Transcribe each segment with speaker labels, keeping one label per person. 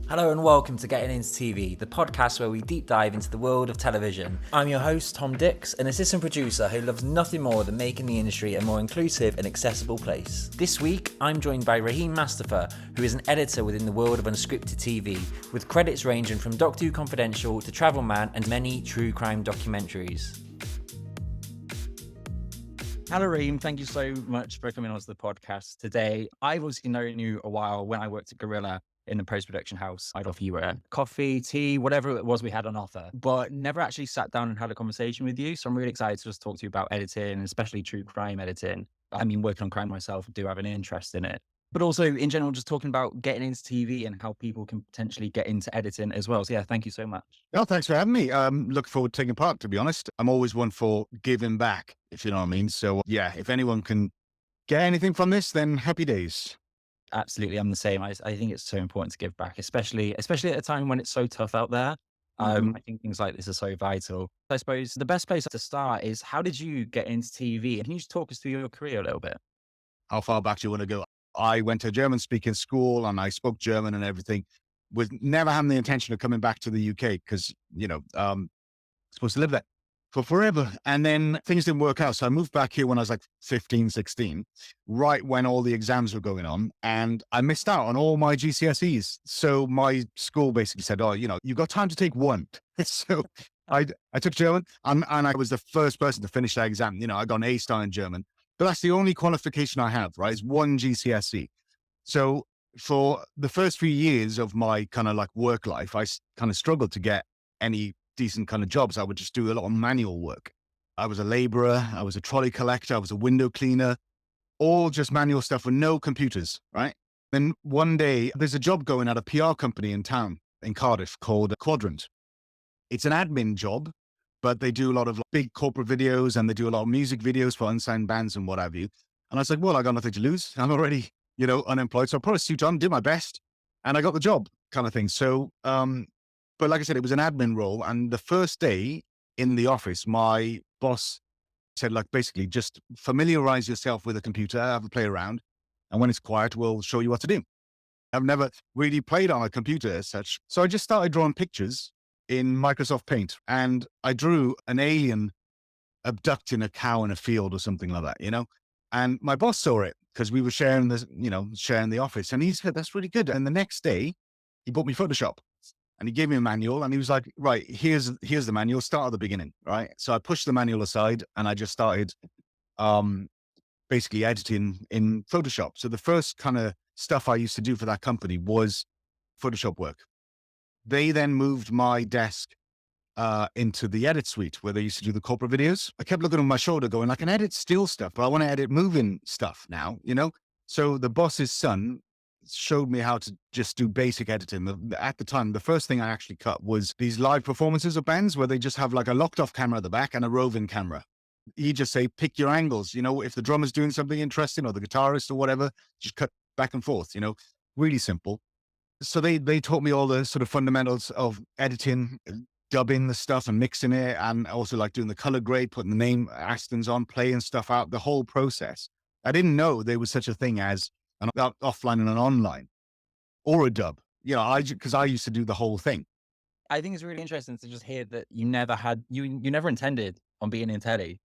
Speaker 1: Hello and welcome to Getting Into TV, the podcast where we deep dive into the world of television. I'm your host, Tom Dix, an assistant producer who loves nothing more than making the industry a more inclusive and accessible place. This week, I'm joined by Rahim Mastafa, who is an editor within the world of unscripted TV, with credits ranging from Doctor Who Confidential to Travel Man and many true crime documentaries. Hello, Rahim. Thank you so much for coming on to the podcast today. I've obviously known you a while when I worked at Gorilla in the post-production house. I'd offer you a coffee, tea, whatever it was we had on offer, but never actually sat down and had a conversation with you. So I'm really excited to just talk to you about editing, especially true crime editing. I mean, working on crime myself, I do have an interest in it. But also in general, just talking about getting into TV and how people can potentially get into editing as well. So yeah, thank you so much.
Speaker 2: Oh, thanks for having me. Looking forward to taking part, to be honest. I'm always one for giving back, if you know what I mean. So yeah, if anyone can get anything from this, then happy days.
Speaker 1: Absolutely. I'm the same. I think it's so important to give back, especially at a time when it's so tough out there. I think things like this are so vital. I suppose the best place to start is, how did you get into TV? And can you just talk us through your career a little bit?
Speaker 2: How far back do you want to go? I went to a German speaking school and I spoke German and everything, with never having the intention of coming back to the UK because, supposed to live there for forever. And then things didn't work out. So I moved back here when I was like 15, 16, right when all the exams were going on. And I missed out on all my GCSEs. So my school basically said, oh, you've got time to take one. So I took German and I was the first person to finish that exam. I got an A star in German, but that's the only qualification I have, right? It's one GCSE. So for the first few years of my kind of like work life, I kind of struggled to get any decent kind of jobs. I would just do a lot of manual work. I was a laborer, I was a trolley collector, I was a window cleaner, all just manual stuff with no computers, right? Then one day there's a job going at a PR company in town in Cardiff called Quadrant. It's an admin job, but they do a lot of big corporate videos and they do a lot of music videos for unsigned bands and what have you. And I was like, well, I got nothing to lose. I'm already, unemployed. So I'll probably suit on, do my best. And I got the job kind of thing. So, but like I said, it was an admin role. And the first day in the office, my boss said, like, basically just familiarize yourself with a computer, have a play around. And when it's quiet, we'll show you what to do. I've never really played on a computer as such. So I just started drawing pictures in Microsoft Paint and I drew an alien abducting a cow in a field or something like that, And my boss saw it because we were sharing the office, and he said, that's really good. And the next day he bought me Photoshop and he gave me a manual and he was like, right, here's the manual, start at the beginning. Right. So I pushed the manual aside and I just started, basically editing in Photoshop. So the first kind of stuff I used to do for that company was Photoshop work. They then moved my desk into the edit suite where they used to do the corporate videos. I kept looking on my shoulder going, I can edit still stuff, but I want to edit moving stuff now, So the boss's son showed me how to just do basic editing. At the time, the first thing I actually cut was these live performances of bands where they just have like a locked off camera at the back and a roving camera. He just say, pick your angles, if the drummer's doing something interesting or the guitarist or whatever, just cut back and forth, really simple. So they taught me all the sort of fundamentals of editing, dubbing the stuff and mixing it, and also like doing the color grade, putting the name Astons on, playing stuff out, the whole process. I didn't know there was such a thing as an offline and an online or a dub, because I used to do the whole thing.
Speaker 1: I think it's really interesting to just hear that you never intended on being in telly.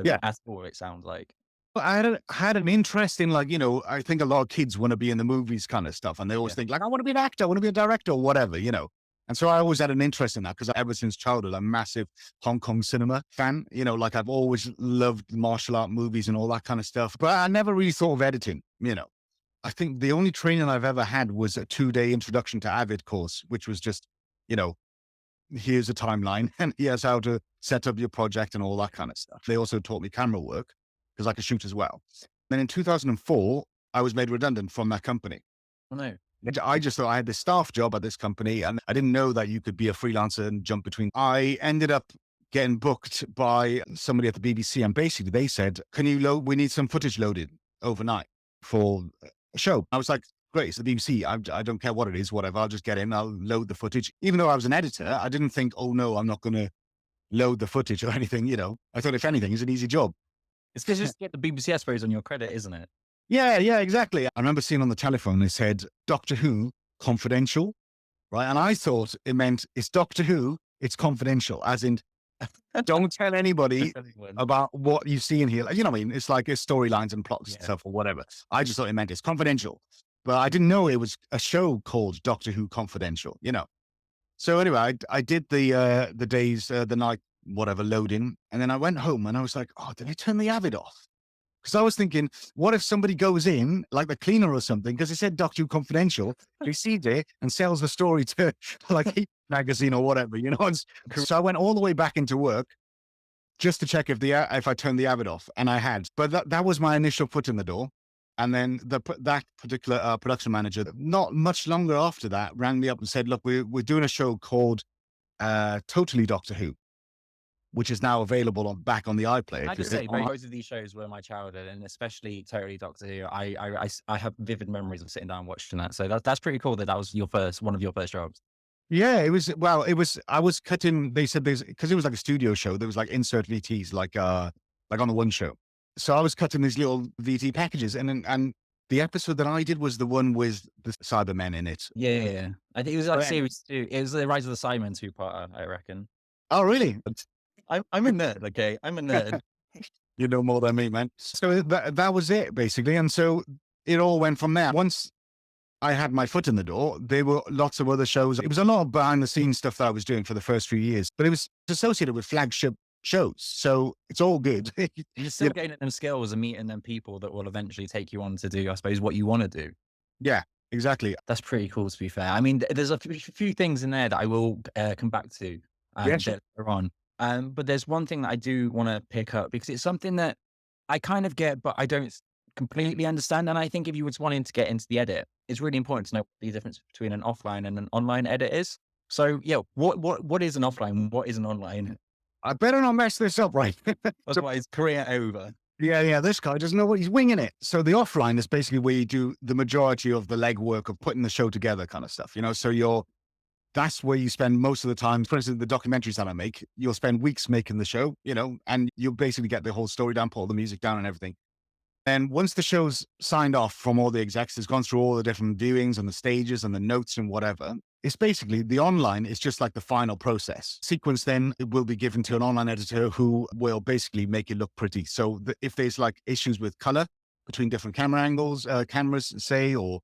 Speaker 2: Yeah.
Speaker 1: At all, it sounds like.
Speaker 2: But I had an interest in I think a lot of kids want to be in the movies kind of stuff. And they always think like, I want to be an actor, I want to be a director or whatever, And so I always had an interest in that because ever since childhood, I'm a massive Hong Kong cinema fan. I've always loved martial art movies and all that kind of stuff. But I never really thought of editing, I think the only training I've ever had was a 2-day introduction to Avid course, which was just, here's a timeline and here's how to set up your project and all that kind of stuff. They also taught me camera work because I could shoot as well. Then in 2004, I was made redundant from that company.
Speaker 1: Oh, no.
Speaker 2: I just thought I had this staff job at this company and I didn't know that you could be a freelancer and jump between. I ended up getting booked by somebody at the BBC and basically they said, we need some footage loaded overnight for a show. I was like, great, it's the BBC. I don't care what it is, whatever. I'll just get in, I'll load the footage. Even though I was an editor, I didn't think, oh no, I'm not going to load the footage or anything, I thought if anything, it's an easy job.
Speaker 1: It's because just get the BBC, I suppose, on your credit, isn't it?
Speaker 2: Yeah, exactly. I remember seeing on the telephone, they said, Doctor Who Confidential. right? And I thought it meant it's Doctor Who, it's confidential, as in don't tell anybody
Speaker 1: Anyone.
Speaker 2: about what you see in here. Like, you know what I mean? It's like it's storylines and plots and
Speaker 1: Yeah.
Speaker 2: stuff or whatever. I just thought it meant it's confidential. But I didn't know it was a show called Doctor Who Confidential, you know. So anyway, I did the days, the night, whatever, loading. And then I went home and I was like, oh, did I turn the Avid off? Because I was thinking, what if somebody goes in, like the cleaner or something, because it said Doctor Who Confidential, he sees it and sells the story to like Heat magazine or whatever, you know? So I went all the way back into work just to check if I turned the Avid off, and I had. But that was my initial foot in the door. And then that particular production manager, not much longer after that, rang me up and said, "Look, we're doing a show called Totally Doctor Who, which is now available back on the iPlayer."
Speaker 1: I just say, both of these shows were my childhood, and especially Totally Doctor Who. I have vivid memories of sitting down watching that. So that's pretty cool that was one of your first jobs.
Speaker 2: Yeah, it was. Well, it was. I was cutting. They said because it was like a studio show. There was like insert VTs, like on the one show. So I was cutting these little VT packages, and the episode that I did was the one with the Cybermen in it.
Speaker 1: Yeah. I think it was like
Speaker 2: But
Speaker 1: series 2. It was the Rise of the Simon 2-parter, I reckon.
Speaker 2: oh, really?
Speaker 1: I'm a nerd, okay? I'm a nerd.
Speaker 2: You know more than me, man. So that was it basically, and so it all went from there. Once I had my foot in the door, there were lots of other shows. It was a lot of behind the scenes stuff that I was doing for the first few years, but it was associated with flagship shows. So it's all good.
Speaker 1: You're still gaining them skills and meeting them people that will eventually take you on to do, I suppose, what you want to do.
Speaker 2: Yeah, exactly.
Speaker 1: That's pretty cool, to be fair. I mean, there's a few things in there that I will come back to
Speaker 2: Yeah, sure.
Speaker 1: later on. But there's one thing that I do want to pick up because it's something that I kind of get, but I don't completely understand. And I think if you was wanting to get into the edit, it's really important to know what the difference between an offline and an online edit is. So yeah, what is an offline? What is an online?
Speaker 2: I better not mess this up, right?
Speaker 1: Otherwise, career over.
Speaker 2: Yeah. This guy doesn't know what he's winging it. So the offline is basically where you do the majority of the legwork of putting the show together, kind of stuff. You know, so that's where you spend most of the time. For instance, the documentaries that I make, you'll spend weeks making the show, you know, and you'll basically get the whole story down, put all the music down and everything. And once the show's signed off from all the execs, it's gone through all the different viewings and the stages and the notes and whatever. It's basically the online is just like the final process. Sequence then it will be given to an online editor who will basically make it look pretty. So if there's like issues with color between different camera angles, cameras say, or,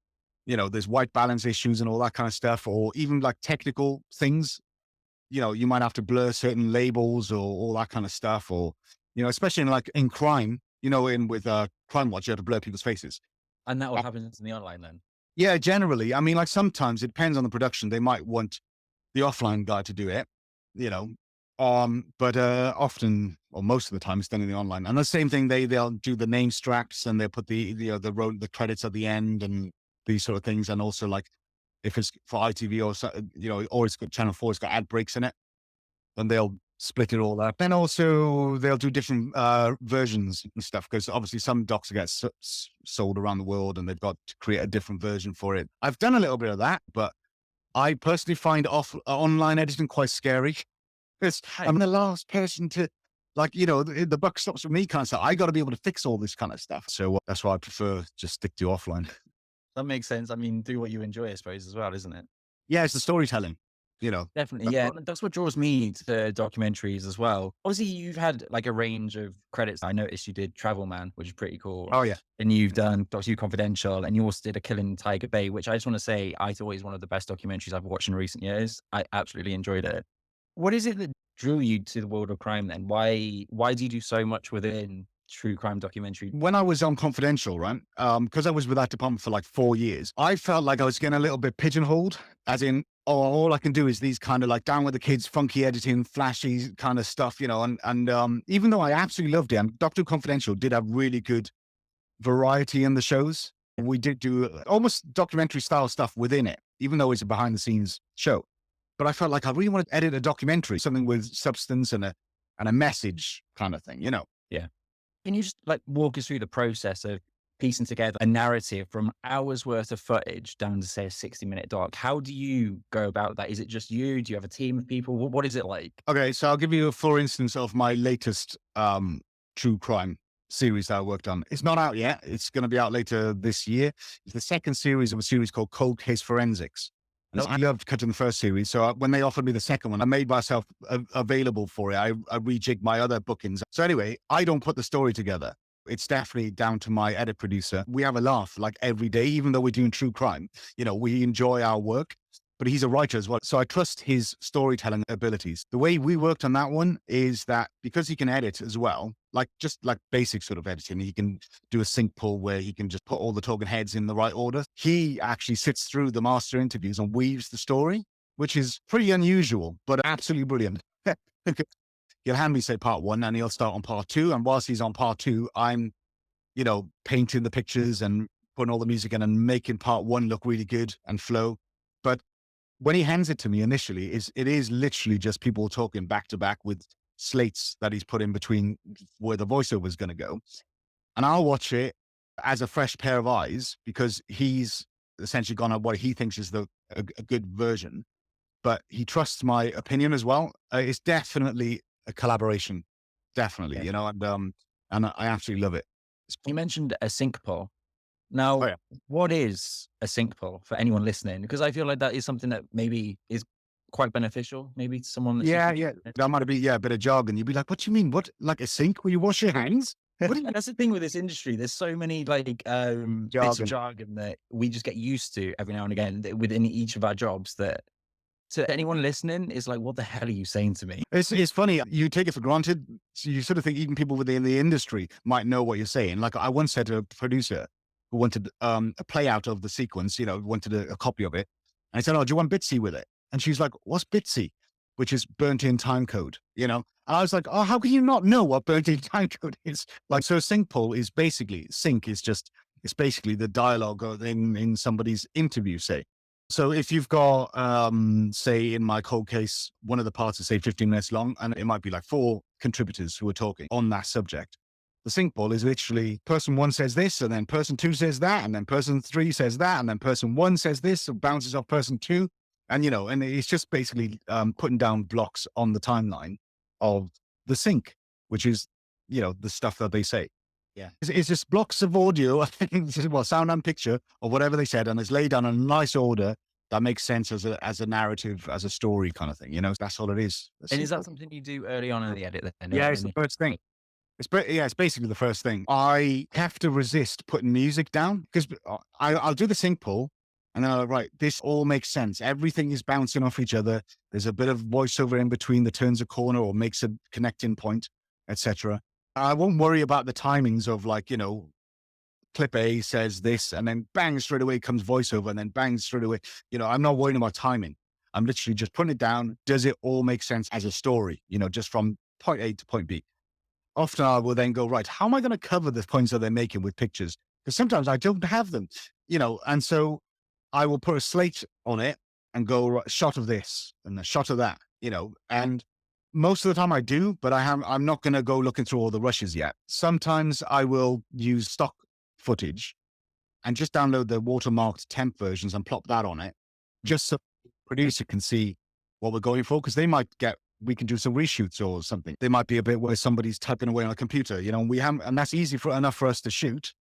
Speaker 2: you know, there's white balance issues and all that kind of stuff, or even like technical things, you know, you might have to blur certain labels or all that kind of stuff, or, you know, especially in crime, you know, with Crime Watch, you have to blur people's faces.
Speaker 1: And that will happen in the online then.
Speaker 2: Yeah, generally. I mean, like sometimes it depends on the production. They might want the offline guy to do it, you know. But often or most of the time it's done in the online. And the same thing, they'll do the name straps and they'll put the credits at the end and these sort of things. And also like if it's for ITV or you know, or it's got Channel 4, it's got ad breaks in it, then they'll split it all up. And also they'll do different versions and stuff because obviously some docs get sold around the world and they've got to create a different version for it. I've done a little bit of that, but I personally find online editing quite scary because I'm the last person to, like, you know, the buck stops with me kind of stuff. I got to be able to fix all this kind of stuff. So that's why I prefer just stick to offline.
Speaker 1: That makes sense. I mean, do what you enjoy, I suppose, as well, isn't it?
Speaker 2: Yeah, it's the storytelling. You know,
Speaker 1: Definitely, yeah. That's what draws me to documentaries as well. Obviously, you've had like a range of credits. I noticed you did Travel Man, which is pretty cool.
Speaker 2: Oh yeah,
Speaker 1: and you've done Doctor Who Confidential, and you also did A Killing in Tiger Bay, which I just want to say I thought is one of the best documentaries I've watched in recent years. I absolutely enjoyed it. What is it that drew you to the world of crime then? Why do you do so much within true crime documentary?
Speaker 2: when I was on Confidential, right? Because I was with that department for like 4 years, I felt like I was getting a little bit pigeonholed, as in, oh, all I can do is these kind of like down with the kids, funky editing, flashy kind of stuff, you know. And even though I absolutely loved it, and Doctor Who Confidential did have really good variety in the shows. We did do almost documentary style stuff within it, even though it's a behind the scenes show. But I felt like I really want to edit a documentary, something with substance and a message kind of thing, you know.
Speaker 1: Yeah. Can you just like walk us through the process of piecing together a narrative from hours worth of footage down to say a 60-minute doc? How do you go about that? Is it just you? Do you have a team of people? What is it like?
Speaker 2: Okay, so I'll give you a for instance of my latest true crime series that I worked on. It's not out yet. It's going to be out later this year. It's the second series of a series called Cold Case Forensics. And I loved cutting the first series. So when they offered me the second one, I made myself available for it. I rejigged my other bookings. So anyway, I don't put the story together. It's definitely down to my edit producer. We have a laugh like every day, even though we're doing true crime. We enjoy our work, but he's a writer as well. So I trust his storytelling abilities. The way we worked on that one is that because he can edit as well, just like basic sort of editing, he can do a sync pull where he can just put all the talking heads in the right order. He actually sits through the master interviews and weaves the story, which is pretty unusual, but absolutely brilliant. He'll hand me, say, part one, and he'll start on part two. And whilst he's on part two, I'm, painting the pictures and putting all the music in and making part one look really good and flow. But when he hands it to me initially, it is literally just people talking back to back with slates that he's put in between where the voiceover is going to go. And I'll watch it as a fresh pair of eyes because he's essentially gone on what he thinks is a good version. But he trusts my opinion as well. It's definitely a collaboration, definitely,
Speaker 1: Yeah.
Speaker 2: and I absolutely love it.
Speaker 1: You mentioned a sync pull. Now,
Speaker 2: Oh, yeah.
Speaker 1: what is a sync pull for anyone listening? Because I feel like that is something that maybe is quite beneficial, maybe to someone that's
Speaker 2: Yeah,
Speaker 1: listening.
Speaker 2: yeah. That might be, a bit of jargon. You'd be like, what do you mean? What, like a sink where you wash your hands? What do you
Speaker 1: And that's the thing with this industry. There's so many bits of
Speaker 2: jargon?
Speaker 1: jargon that we just get used to every now and again within each of our jobs that to anyone listening is like, what the hell are you saying to me?
Speaker 2: It's funny. You take it for granted. So you sort of think even people within the industry might know what you're saying. Like I once said to a producer who wanted a play out of the sequence, wanted a copy of it. And I said, oh, do you want Bitsy with it? And she's like, what's Bitsy? Which is burnt in time code, And I was like, oh, how can you not know what burnt in time code is? Like, so sync pull is basically, it's basically the dialogue in somebody's interview, say. So if you've got, say in my cold case, one of the parts is say 15 minutes long, and it might be like 4 contributors who are talking on that subject. The sync ball is literally person 1 says this, and then person 2 says that, and then person 3 says that, and then person 1 says this, so bounces off person 2. And, and it's just basically putting down blocks on the timeline of the sync, which is, the stuff that they say.
Speaker 1: Yeah.
Speaker 2: It's just blocks of audio, sound and picture or whatever they said, and it's laid down in a nice order that makes sense as a narrative, as a story kind of thing. That's all it is.
Speaker 1: And is that something you do early on in the edit then?
Speaker 2: Yeah, it's the first thing. It's basically the first thing. I have to resist putting music down because I'll do the sync pull and then I'll right, this all makes sense. Everything is bouncing off each other. There's a bit of voiceover in between that turns a corner or makes a connecting point, etc. I won't worry about the timings of clip A says this and then bang, straight away comes voiceover and then bang, straight away. I'm not worrying about timing. I'm literally just putting it down. Does it all make sense as a story, just from point A to point B? Often I will then go, right, how am I going to cover the points that they're making with pictures? Because sometimes I don't have them, and so I will put a slate on it and go, right, shot of this and a shot of that, and most of the time I do, but I'm not going to go looking through all the rushes yet. Sometimes I will use stock footage and just download the watermarked temp versions and plop that on it, just so the producer can see what we're going for. Because we can do some reshoots or something. There might be a bit where somebody's typing away on a computer, and that's easy enough for us to shoot.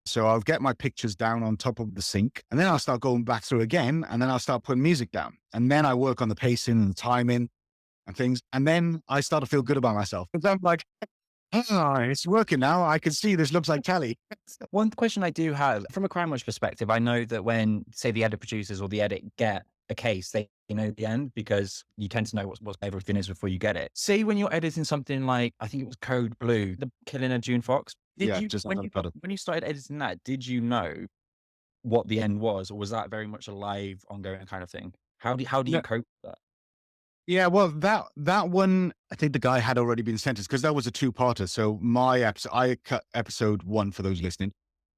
Speaker 2: So I'll get my pictures down on top of the sync and then I'll start going back through again and then I'll start putting music down and then I work on the pacing and the timing and things. And then I start to feel good about myself. Because I'm like, it's working now. I can see this looks like tally.
Speaker 1: One question I do have from a Crime Watch perspective, I know that when, say, the edit producers or the edit get a case, they know the end because you tend to know what everything is before you get it. Say when you're editing something like, I think it was Code Blue, the killing of June Fox. When you started editing that, did you know what the end was, or was that very much a live, ongoing kind of thing? How do you cope with that?
Speaker 2: Yeah, well, that one, I think the guy had already been sentenced because that was a 2-parter. So I cut episode 1 for those listening,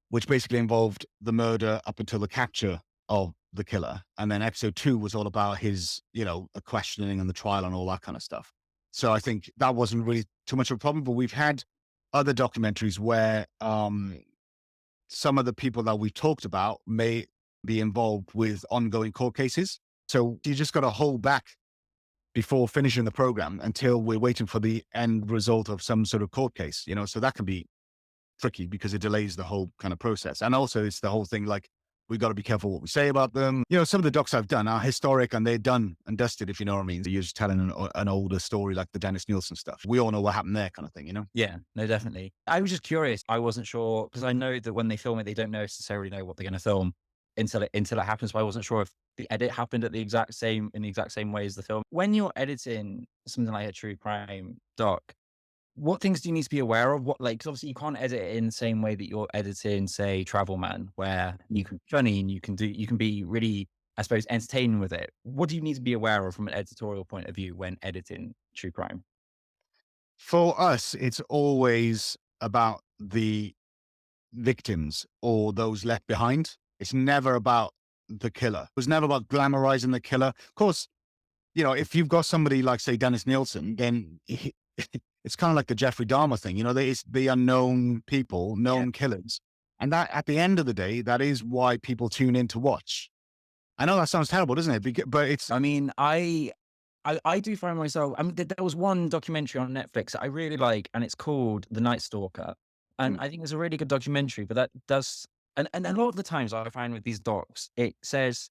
Speaker 2: which basically involved the murder up until the capture of the killer. And then episode 2 was all about his, questioning and the trial and all that kind of stuff. So I think that wasn't really too much of a problem, but we've had other documentaries where some of the people that we talked about may be involved with ongoing court cases. So you just got to hold back before finishing the program until we're waiting for the end result of some sort of court case, so that can be tricky because it delays the whole kind of process. And also it's the whole thing, like We got to be careful what we say about them. You know, some of the docs I've done are historic and they're done and dusted, if you know what I mean. You're just telling an older story like the Dennis Nielsen stuff. We all know what happened there kind of thing, you know?
Speaker 1: Yeah, no, definitely. I was just curious. I wasn't sure because I know that when they film it, they don't necessarily know what they're going to film until it happens. But I wasn't sure if the edit happened at the exact same in the exact same way as the film. When you're editing something like a true crime doc, what things do you need to be aware of? What, like, 'cause obviously you can't edit it in the same way that you're editing, say, Travel Man, where you can be funny and you can be really, I suppose, entertaining with it. What do you need to be aware of from an editorial point of view when editing true crime?
Speaker 2: For us, it's always about the victims or those left behind. It's never about the killer. It was never about glamorizing the killer. Of course, you know, if you've got somebody like, say, Dennis Nielsen, then it's kind of like the Jeffrey Dahmer thing. You know, it's the unknown people,
Speaker 1: Yeah.
Speaker 2: known killers. And that, at the end of the day, that is why people tune in to watch. I know that sounds terrible, doesn't it? But it's,
Speaker 1: I mean, I do find myself. I mean, there was one documentary on Netflix that I really like, and it's called The Night Stalker, and
Speaker 2: mm,
Speaker 1: I think it's a really good documentary. But that does, and a lot of the times I find with these docs, it says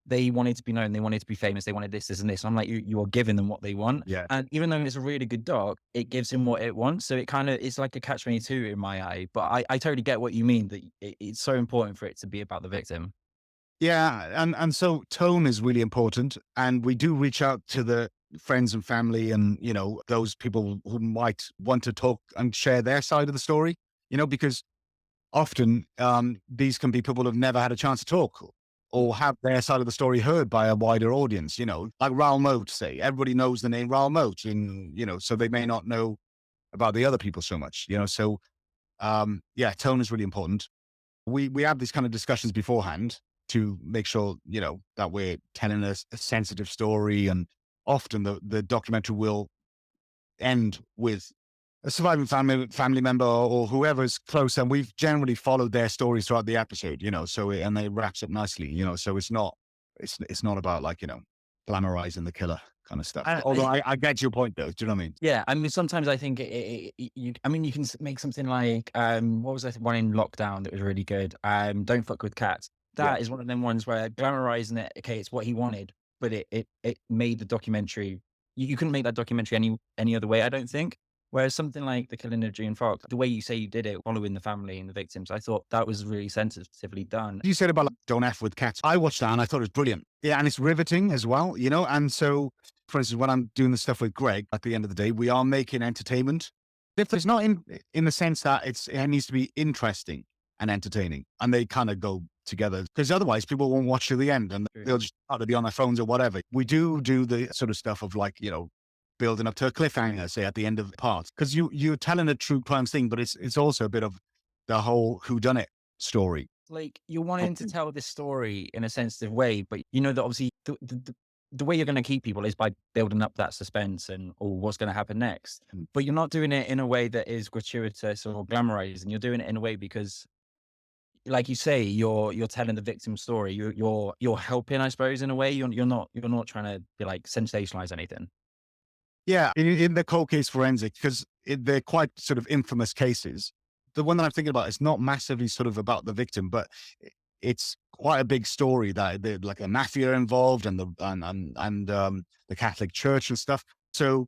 Speaker 1: they wanted to be known, they wanted to be famous, they wanted this, this, and this. I'm like, you are giving them what they want,
Speaker 2: yeah.
Speaker 1: and even though it's a really good doc, it gives him what it wants. So it kind of it's like a catch-22 in my eye. But I totally get what you mean that it's so important for it to be about the victim.
Speaker 2: Yeah, and so tone is really important, and we do reach out to the friends and family, and you know those people who might want to talk and share their side of the story. You know, because often these can be people who've never had a chance to talk or have their side of the story heard by a wider audience. You know, like Raoul Moat, say everybody knows the name Raoul Moat, and you know, so they may not know about the other people so much. You know, so yeah, tone is really important. We have these kind of discussions beforehand to make sure, you know, that we're telling a sensitive story. And often the documentary will end with a surviving family member or whoever's close. And we've generally followed their stories throughout the episode, you know, so and they wraps up nicely, you know, so it's not about like, you know, glamorizing the killer kind of stuff.
Speaker 1: And
Speaker 2: Although I get your point though. Do you know what I mean?
Speaker 1: yeah, I mean, sometimes I think I mean, you can make something like, what was that one in lockdown that was really good? Don't fuck with cats.
Speaker 2: Yeah.
Speaker 1: That is one of them ones where glamorizing it. Okay, it's what he wanted, but it made the documentary. You couldn't make that documentary any other way, I don't think. Whereas something like the killing of June Fox, the way you say you did it, following the family and the victims, I thought that was really sensitively done.
Speaker 2: You said about like, don't F with cats. I watched that and I thought it was brilliant. Yeah. And it's riveting as well, you know? And so, for instance, when I'm doing the stuff with Greg, at the end of the day, we are making entertainment. If it's not in the sense that it needs to be interesting and entertaining, and they kind of go together, because otherwise people won't watch to the end and
Speaker 1: True.
Speaker 2: they'll just either be on their phones or whatever. We do the sort of stuff of like, you know, building up to a cliffhanger, say at the end of the part, because you're telling a true crime thing, but it's also a bit of the whole whodunit story.
Speaker 1: Like you're wanting to tell this story in a sensitive way, but you know that obviously the way you're going to keep people is by building up that suspense and or what's going to happen next.
Speaker 2: Mm.
Speaker 1: But you're not doing it in a way that is gratuitous or glamorized, and you're doing it in a way because, like you say, you're telling the victim story. You're helping, I suppose, in a way. You're not trying to be like sensationalize anything.
Speaker 2: Yeah, in the cold case forensic, because they're quite sort of infamous cases. The one that I'm thinking about is not massively sort of about the victim, but it's quite a big story that like a mafia involved and the Catholic Church and stuff. So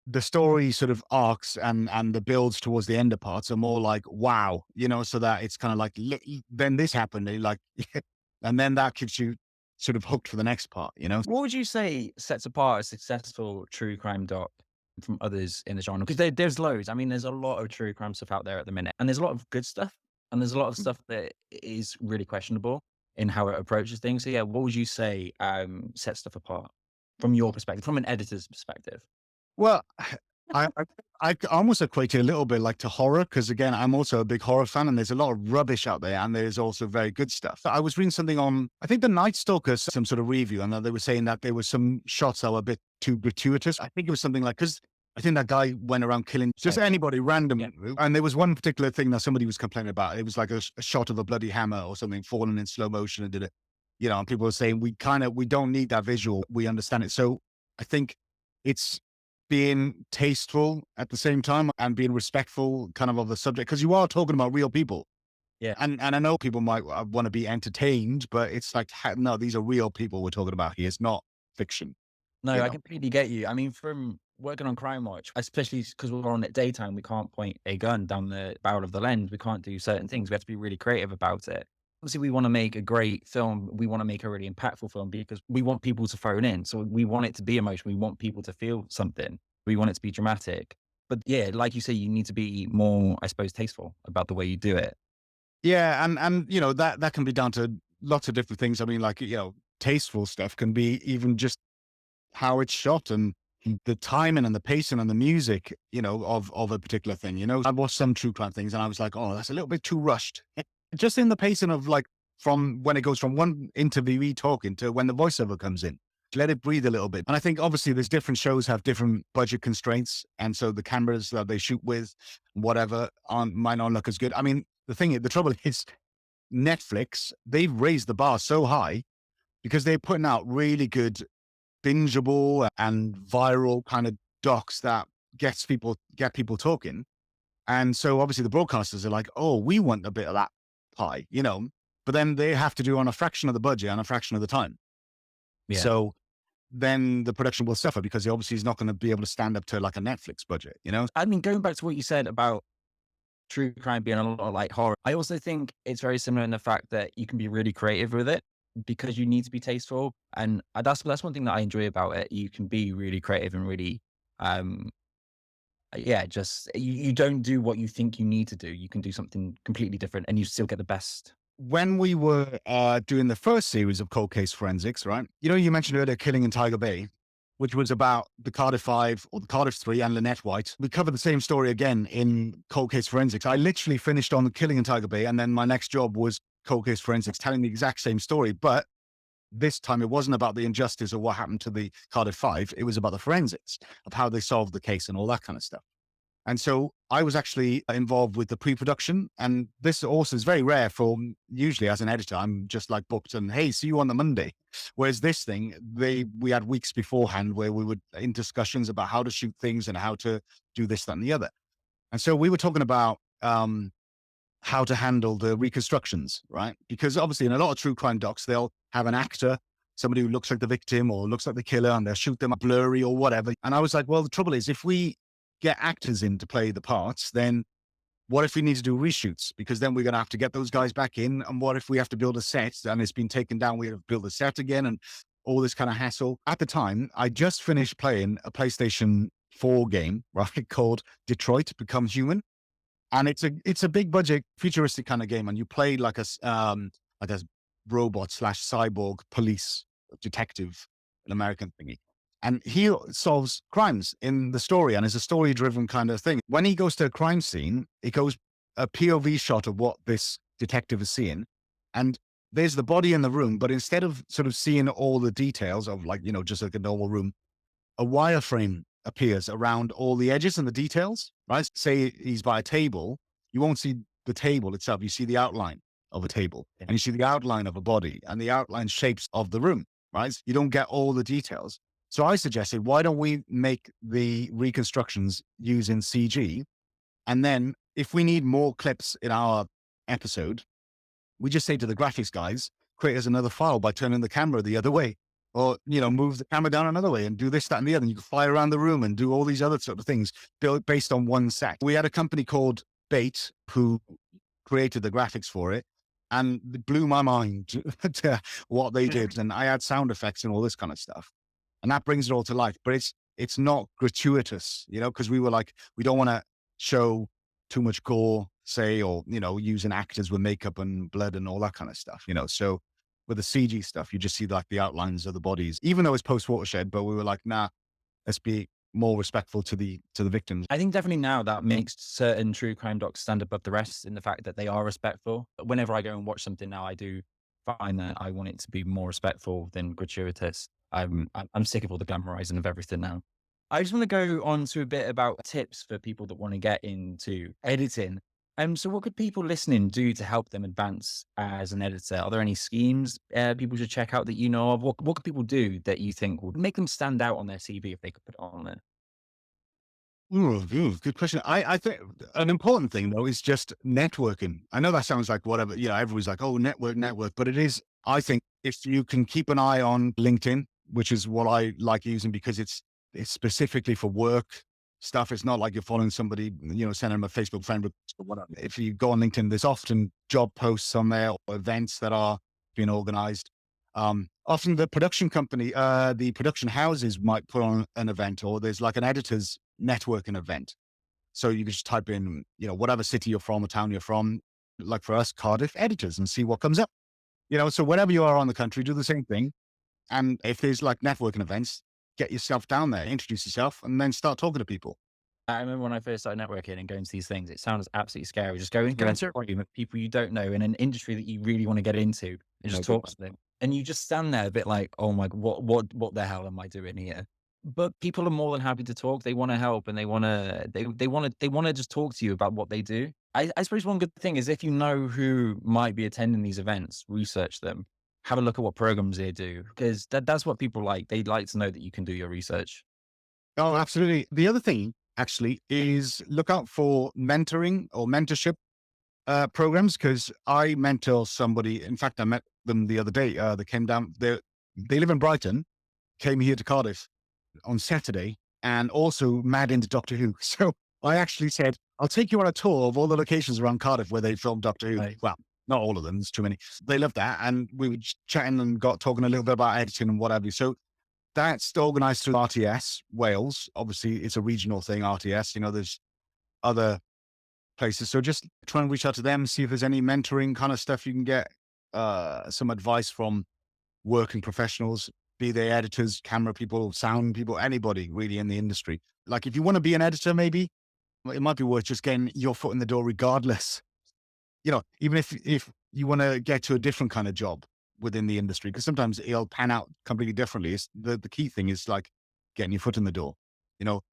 Speaker 2: the story sort of arcs and the builds towards the end of parts are more like wow, you know, so that it's kind of like then this happened, and like, and then that keeps you sort of hooked for the next part, you know.
Speaker 1: What would you say sets apart a successful true crime doc from others in the genre? Because there's loads. I mean, there's a lot of true crime stuff out there at the minute, and there's a lot of good stuff, and there's a lot of stuff that is really questionable in how it approaches things. So yeah, what would you say sets stuff apart from your perspective, from an editor's perspective?
Speaker 2: Well, I almost equate it a little bit like to horror because again, I'm also a big horror fan, and there's a lot of rubbish out there, and there's also very good stuff. I was reading something on, I think the Night Stalker, some sort of review, and they were saying that there were some shots that were a bit too gratuitous. I think it was something like because I think that guy went around killing just anybody random,
Speaker 1: Yeah.
Speaker 2: and there was one particular thing that somebody was complaining about. It was like a shot of a bloody hammer or something falling in slow motion and did it. You know, and people were saying we don't need that visual. We understand it. So I think it's being tasteful at the same time and being respectful kind of the subject because you are talking about real people,
Speaker 1: Yeah.
Speaker 2: And I know people might want to be entertained, but it's like, no, these are real people we're talking about here. It's not fiction,
Speaker 1: No,
Speaker 2: you
Speaker 1: I
Speaker 2: know?
Speaker 1: completely get you. I mean, from working on Crime Watch, especially because we're on at daytime, we can't point a gun down the barrel of the lens. We can't do certain things. We have to be really creative about it. Obviously, we want to make a great film. We want to make a really impactful film because we want people to phone in. So we want it to be emotional. We want people to feel something. We want it to be dramatic. But yeah, like you say, you need to be more, I suppose, tasteful about the way you do it.
Speaker 2: Yeah. And, that can be down to lots of different things. I mean, like, tasteful stuff can be even just how it's shot and the timing and the pacing and the music, of a particular thing. I've watched some true crime things and I was like, oh, that's a little bit too rushed. Just in the pacing of like from when it goes from one interviewee talking to when the voiceover comes in. Let it breathe a little bit. And I think obviously there's different shows have different budget constraints. And so the cameras that they shoot with, whatever, might not look as good. I mean, the trouble is Netflix, they've raised the bar so high because they're putting out really good bingeable and viral kind of docs that get people talking. And so obviously the broadcasters are like, oh, we want a bit of that pie. But then they have to do on a fraction of the budget and a fraction of the time.
Speaker 1: Yeah.
Speaker 2: So then the production will suffer because it obviously is not going to be able to stand up to like a Netflix budget.
Speaker 1: I mean, going back to what you said about true crime being a lot like horror. I also think it's very similar in the fact that you can be really creative with it because you need to be tasteful, and that's one thing that I enjoy about it. You can be really creative and really, um, yeah, just you don't do what you think you need to do. You can do something completely different, and you still get the best.
Speaker 2: When we were doing the first series of cold case forensics, right? You mentioned earlier Killing in Tiger Bay, which was about the Cardiff Five or the Cardiff Three and Lynette White. We covered the same story again in cold case forensics. I literally finished on Killing in Tiger Bay, and then my next job was cold case forensics, telling the exact same story, but this time it wasn't about the injustice of what happened to the Cardiff Five. It was about the forensics of how they solved the case and all that kind of stuff. And so I was actually involved with the pre-production. And this also is very rare for usually as an editor, I'm just like booked and hey, see you on the Monday. Whereas this thing, we had weeks beforehand where we were in discussions about how to shoot things and how to do this, that, and the other. And so we were talking about how to handle the reconstructions, right? Because obviously in a lot of true crime docs, they'll have an actor, somebody who looks like the victim or looks like the killer, and they'll shoot them blurry or whatever. And I was like, well, the trouble is if we get actors in to play the parts, then what if we need to do reshoots? Because then we're going to have to get those guys back in. And what if we have to build a set and it's been taken down? We have to build a set again and all this kind of hassle. At the time, I just finished playing a PlayStation 4 game, right, called Detroit Become Human. And it's a big budget, futuristic kind of game. And you play like a robot slash cyborg police detective, an American thingy. And he solves crimes in the story and is a story driven kind of thing. When he goes to a crime scene, it goes a POV shot of what this detective is seeing. And there's the body in the room, but instead of sort of seeing all the details of like, just like a normal room, a wireframe appears around all the edges and the details, right? Say he's by a table, you won't see the table itself. You see the outline of a table and you see the outline of a body and the outline shapes of the room, right? You don't get all the details. So I suggested, why don't we make the reconstructions using CG? And then if we need more clips in our episode, we just say to the graphics guys, create us another file by turning the camera the other way. Or, move the camera down another way and do this, that, and the other. And you can fly around the room and do all these other sort of things built based on one set. We had a company called Bait who created the graphics for it. And it blew my mind to what they did. And I had sound effects and all this kind of stuff. And that brings it all to life. But it's not gratuitous, because we were like, we don't want to show too much gore, say, or, using actors with makeup and blood and all that kind of stuff, So with the CG stuff, you just see like the outlines of the bodies, even though it's post watershed, but we were like, nah, let's be more respectful to the victims.
Speaker 1: I think definitely now that makes certain true crime docs stand above the rest in the fact that they are respectful. Whenever I go and watch something now, I do find that I want it to be more respectful than gratuitous. I'm sick of all the glamorizing of everything now. I just want to go on to a bit about tips for people that want to get into editing. So what could people listening do to help them advance as an editor? Are there any schemes people should check out that you know of? What could people do that you think would make them stand out on their CV if they could put it on there?
Speaker 2: Good question. I think an important thing though is just networking. I know that sounds like whatever, everybody's like, oh, network, but it is, I think if you can keep an eye on LinkedIn, which is what I like using because it's specifically for work stuff. It's not like you're following somebody, sending them a Facebook friend request or whatever. If you go on LinkedIn, there's often job posts on there or events that are being organized. Often the production company, the production houses might put on an event, or there's like an editor's networking event. So you can just type in, whatever city you're from or town you're from, like for us, Cardiff editors, and see what comes up. So wherever you are on the country, do the same thing. And if there's like networking events, get yourself down there, introduce yourself, and then start talking to people.
Speaker 1: I remember when I first started networking and going to these things, it sounds absolutely scary. Just go into a room of people you don't know in an industry that you really want to get into and just talk to them. And you just stand there a bit like, oh my, what the hell am I doing here? But people are more than happy to talk. They want to help and they want to just talk to you about what they do. I suppose one good thing is if you know who might be attending these events, research them, have a look at what programs they do, because that's what people like. They like to know that you can do your research.
Speaker 2: Oh, absolutely. The other thing actually is look out for mentoring or mentorship programs, because I mentor somebody. In fact, I met them the other day. They came down. They live in Brighton, came here to Cardiff on Saturday, and also mad into Doctor Who. So I actually said, I'll take you on a tour of all the locations around Cardiff where they filmed Doctor Who.
Speaker 1: Right.
Speaker 2: Well, not all of them. There's too many. They loved that. And we were chatting and got talking a little bit about editing and what have you. So that's organized through RTS Wales. Obviously, it's a regional thing, RTS. There's other places. So just try and reach out to them, see if there's any mentoring kind of stuff you can get, some advice from working professionals, be they editors, camera people, sound people, anybody really in the industry. Like if you want to be an editor, maybe it might be worth just getting your foot in the door regardless. Even if you want to get to a different kind of job within the industry, because sometimes it'll pan out completely differently. It's the key thing is like getting your foot in the door.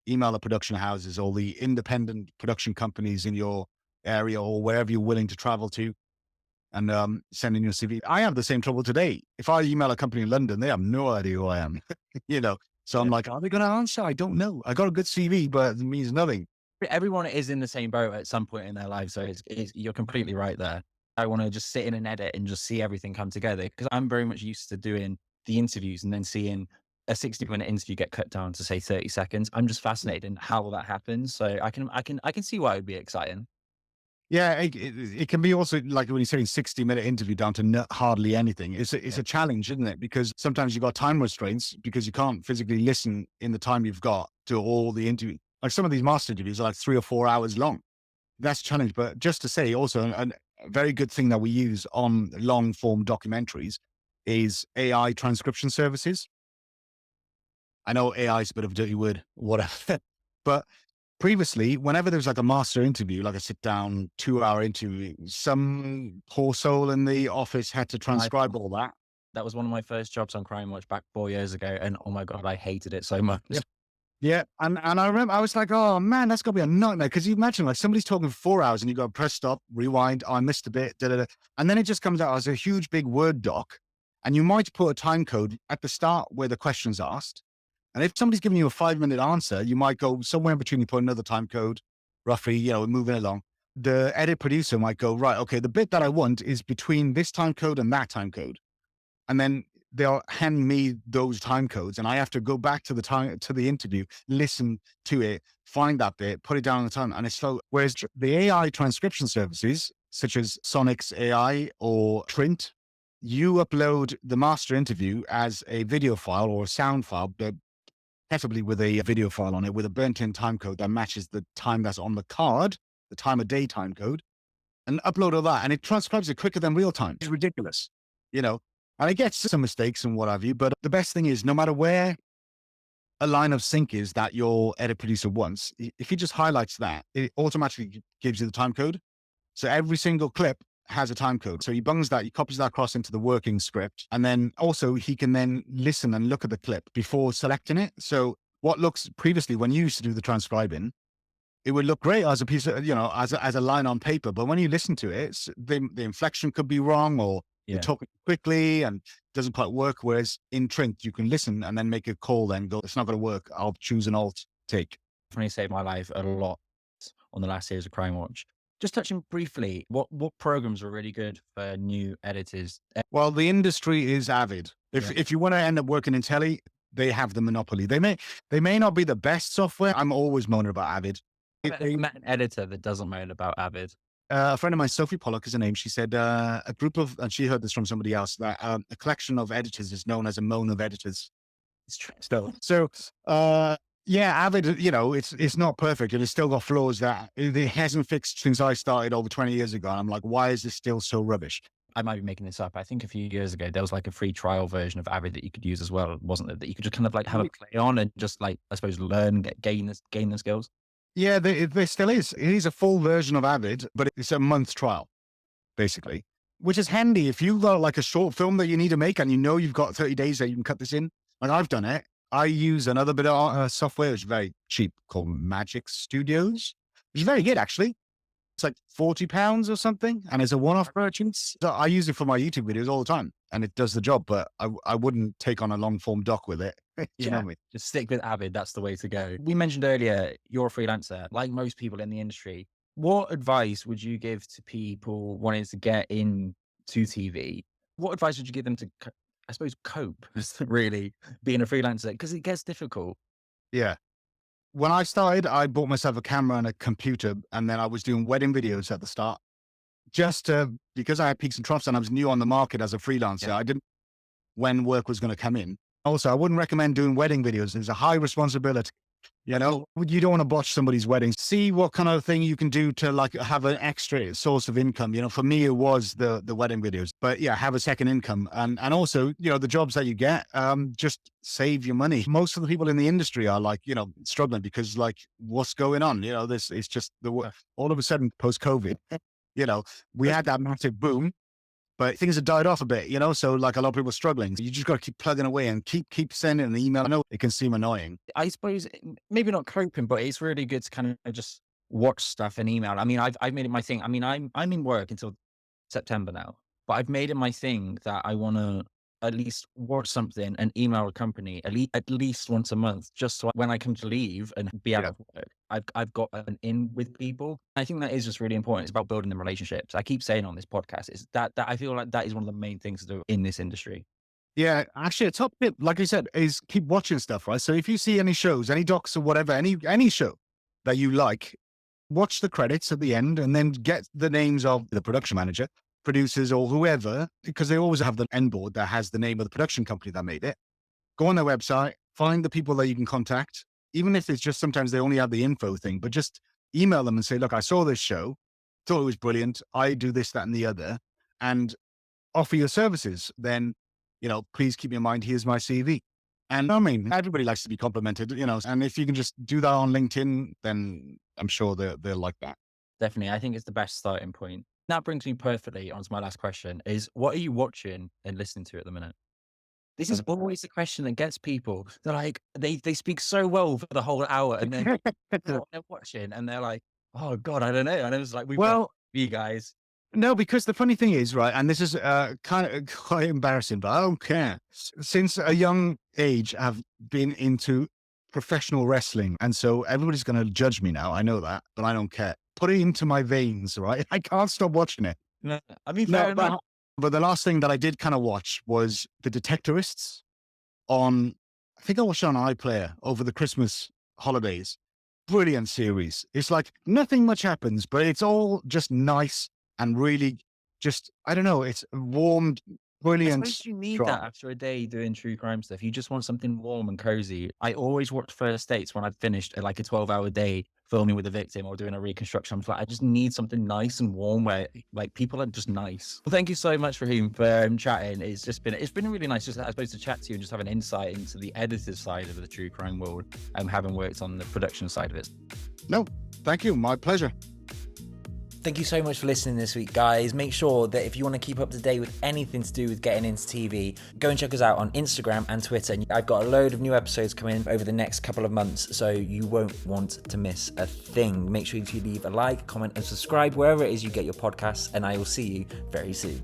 Speaker 2: Email the production houses or the independent production companies in your area or wherever you're willing to travel to, and send in your CV. I have the same trouble today. If I email a company in London, they have no idea who I am. So I'm like, are they going to answer? I don't know. I got a good CV, but it means nothing.
Speaker 1: Everyone is in the same boat at some point in their life. So you're completely right there. I want to just sit in and edit and just see everything come together, because I'm very much used to doing the interviews and then seeing a 60-minute interview get cut down to say 30 seconds. I'm just fascinated in how that happens. So I can see why it would be exciting.
Speaker 2: Yeah, it can be also like when you're saying 60-minute interview down to hardly anything. It's a challenge, isn't it? Because sometimes you've got time restraints because you can't physically listen in the time you've got to all the interview. Like some of these master interviews are like 3 or 4 hours long. That's a challenge. But just to say also, a very good thing that we use on long form documentaries is AI transcription services. I know AI is a bit of a dirty word, whatever, but previously, whenever there was like a master interview, like a sit down 2-hour interview, some poor soul in the office had to transcribe all that.
Speaker 1: That was one of my first jobs on Crime Watch back 4 years ago. And oh my God, I hated it so much.
Speaker 2: Yeah. Yeah. And I remember I was like, oh man, that's got to be a nightmare. Cause you imagine like somebody's talking for 4 hours and you go press stop, rewind. Oh, I missed a bit. Da, da, da. And then it just comes out as a huge big Word doc. And you might put a time code at the start where the question's asked. And if somebody's giving you a 5-minute answer, you might go somewhere in between, you put another time code, roughly, moving along. The edit producer might go, right, okay, the bit that I want is between this time code and that time code. And then they'll hand me those time codes and I have to go back to the interview, listen to it, find that bit, put it down on the time. And it's slow. Whereas the AI transcription services, such as Sonic's AI or Trint, you upload the master interview as a video file or a sound file, but preferably with a video file on it with a burnt-in time code that matches the time that's on the card, the time of day time code, and upload all that. And it transcribes it quicker than real time. It's ridiculous, and it gets some mistakes and what have you. But the best thing is no matter where a line of sync is that your edit producer wants, if he just highlights that, it automatically gives you the time code. So every single clip has a time code. So he bungs that, he copies that across into the working script. And then also he can then listen and look at the clip before selecting it. So what looks previously when you used to do the transcribing, it would look great as a piece of, as a line on paper. But when you listen to it, the inflection could be wrong or you're talking quickly and it doesn't quite work. Whereas in Trint, you can listen and then make a call, then go, it's not going to work. I'll choose an alt take.
Speaker 1: Definitely saved my life a lot on the last series of Crime Watch. Just touching briefly, what programs are really good for new editors?
Speaker 2: Well, the industry is avid.
Speaker 1: Yeah.
Speaker 2: If you want to end up working in telly, they have the monopoly. They may not be the best software. I'm always moaning about Avid.
Speaker 1: I've never met an editor that doesn't moan about Avid.
Speaker 2: A friend of mine, Sophie Pollock is her name. She said a group of, and she heard this from somebody else, that a collection of editors is known as a moan of editors.
Speaker 1: It's true.
Speaker 2: So, yeah, Avid, you know, it's not perfect and it's still got flaws that it hasn't fixed since I started over 20 years ago. And I'm like, why is this still so rubbish?
Speaker 1: I might be making this up. I think a few years ago, there was like a free trial version of Avid that you could use as well, wasn't there? That you could just kind of like have a play on and just like, I suppose, learn, gain the skills.
Speaker 2: Yeah, there still is. It is a full version of Avid, but it's a month trial, basically, which is handy if you've got like a short film that you need to make and you know you've got 30 days that you can cut this in. Like I've done it. I use another bit of software, which is very cheap, called Magic Studios, which is very good, actually. It's like £40 or something, and it's a one-off purchase. So I use it for my YouTube videos all the time, and it does the job, but I wouldn't take on a long-form doc with it. You know what I mean?
Speaker 1: Just stick with Avid. That's the way to go. We mentioned earlier, you're a freelancer, like most people in the industry. What advice would you give to people wanting to get into TV? What advice would you give them to, I suppose, cope, really, being a freelancer? Because it gets difficult.
Speaker 2: Yeah. When I started, I bought myself a camera and a computer, and then I was doing wedding videos at the start. Just because I had peaks and troughs and I was new on the market as a freelancer, I didn't know when work was going to come in. Also, I wouldn't recommend doing wedding videos. There's a high responsibility. You know, you don't want to botch somebody's wedding. See what kind of thing you can do to like have an extra source of income. You know, for me, it was the wedding videos, but yeah, have a second income. And also, you know, the jobs that you get, just save your money. Most of the people in the industry are like, you know, struggling because like, what's going on? You know, this is just all of a sudden post COVID, you know, we had that massive boom, but things have died off a bit, you know? So like a lot of people are struggling. So you just got to keep plugging away and keep sending an email. I know it can seem annoying.
Speaker 1: I suppose maybe not coping, but it's really good to kind of just watch stuff and email. I mean, I've made it my thing. I mean, I'm in work until September now, but I've made it my thing that I want to at least watch something and email a company at least once a month, just so when I come to leave and be out of work, I've got an in with people. I think that is just really important. It's about building the relationships. I keep saying on this podcast is that I feel like that is one of the main things to do in this industry.
Speaker 2: Yeah, actually, a top tip, like I said, is keep watching stuff, right? So if you see any shows, any docs or whatever, any show that you like, watch the credits at the end and then get the names of the production manager, producers, or whoever, because they always have the end board that has the name of the production company that made it. Go on their website, find the people that you can contact, even if it's just sometimes they only have the info thing, but just email them and say, look, I saw this show, thought it was brilliant. I do this, that, and the other, and offer your services. Then, you know, please keep in mind, here's my CV. And I mean, everybody likes to be complimented, you know, and if you can just do that on LinkedIn, then I'm sure they'll like that.
Speaker 1: Definitely. I think it's the best starting point. That brings me perfectly onto my last question is what are you watching and listening to at the minute? This is always the question that gets people. They're like, they speak so well for the whole hour and then they're watching and they're like, oh God, I don't know. And it was like,
Speaker 2: Well,
Speaker 1: you guys.
Speaker 2: no, because the funny thing is, right, and this is kind of quite embarrassing, but I don't care. Since a young age, I've been into professional wrestling. And so everybody's going to judge me now. I know that, but I don't care. Put it into my veins, right? I can't stop watching it.
Speaker 1: No, I mean, fair enough.
Speaker 2: But the last thing that I did kind of watch was The Detectorists on, I think I watched it on iPlayer over the Christmas holidays. Brilliant series. It's like nothing much happens, but it's all just nice and really just, I don't know, it's warmed, brilliant.
Speaker 1: I suppose you need that after a day doing true crime stuff. You just want something warm and cozy. I always watch First Dates when I've finished like a 12-hour day filming with the victim or doing a reconstruction. I'm like, I just need something nice and warm where like people are just nice. Well, thank you so much, Rahim, for chatting. It's been really nice just, I suppose, to chat to you and just have an insight into the editor's side of the true crime world and having worked on the production side of it.
Speaker 2: No, thank you. My pleasure.
Speaker 1: Thank you so much for listening this week, guys. Make sure that if you want to keep up to date with anything to do with getting into TV, go and check us out on Instagram and Twitter. And I've got a load of new episodes coming over the next couple of months, so you won't want to miss a thing. Make sure you leave a like, comment, and subscribe wherever it is you get your podcasts, and I will see you very soon.